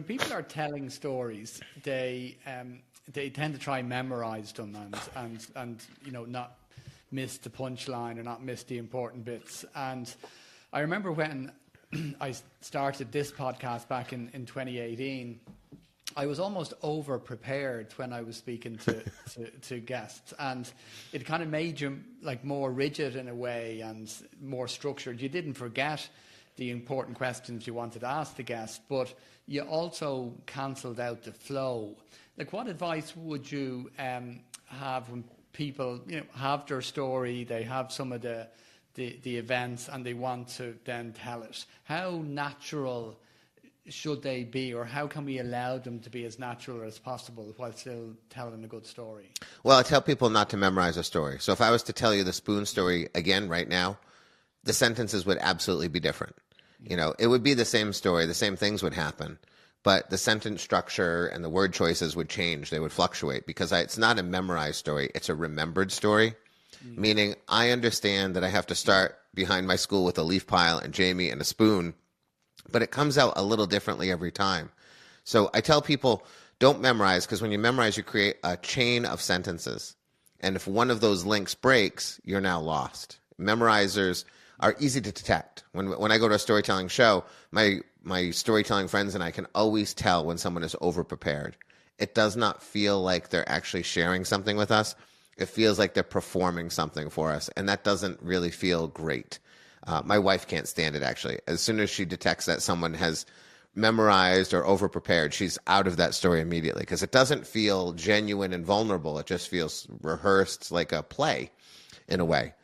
people are telling stories, they tend to try memorize them and not miss the punchline or not miss the important bits. And I remember when I started this podcast back in 2018, I was almost over-prepared when I was speaking to guests, and it kind of made you like more rigid in a way and more structured. You didn't forget the important questions you wanted to ask the guest, but you also cancelled out the flow. Like, what advice would you have when people have their story, they have some of the events, and they want to then tell it? How natural should they be, or how can we allow them to be as natural as possible while still telling a good story? Well, I tell people not to memorize a story. So if I was to tell you the spoon story again right now, the sentences would absolutely be different. It would be the same story, the same things would happen, but the sentence structure and the word choices would change. They would fluctuate because it's not a memorized story. It's a remembered story, meaning I understand that I have to start behind my school with a leaf pile and Jamie and a spoon, but it comes out a little differently every time. So I tell people, don't memorize, because when you memorize, you create a chain of sentences. And if one of those links breaks, you're now lost. Memorizers are easy to detect. When I go to a storytelling show, my storytelling friends and I can always tell when someone is over-prepared. It does not feel like they're actually sharing something with us. It feels like they're performing something for us, and that doesn't really feel great. My wife can't stand it, actually. As soon as she detects that someone has memorized or over-prepared, she's out of that story immediately, because it doesn't feel genuine and vulnerable. It just feels rehearsed, like a play in a way.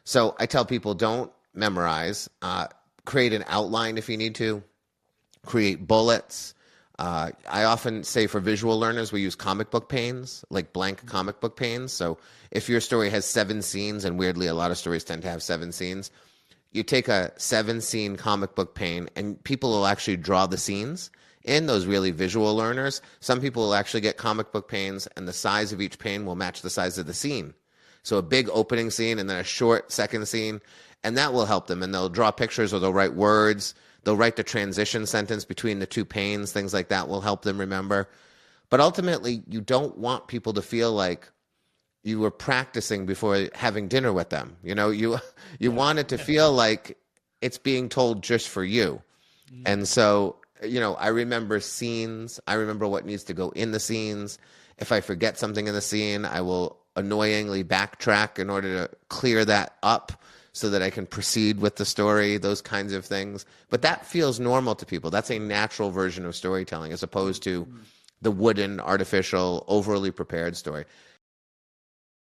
So I tell people, don't memorize. Create an outline if you need to. Create bullets. I often say for visual learners, we use comic book panes, like blank comic book panes. So if your story has 7 scenes, and weirdly a lot of stories tend to have 7 scenes, you take a 7-scene comic book pane, and people will actually draw the scenes in, those really visual learners. Some people will actually get comic book panes, and the size of each pane will match the size of the scene. So a big opening scene and then a short second scene, and that will help them. And they'll draw pictures, or they'll write words. They'll write the transition sentence between the 2 panes. Things like that will help them remember. But ultimately, you don't want people to feel like you were practicing before having dinner with them. You want it to feel like it's being told just for you. And so, I remember scenes. I remember what needs to go in the scenes. If I forget something in the scene, I will annoyingly backtrack in order to clear that up so that I can proceed with the story, those kinds of things. But that feels normal to people. That's a natural version of storytelling, as opposed to the wooden, artificial, overly prepared story.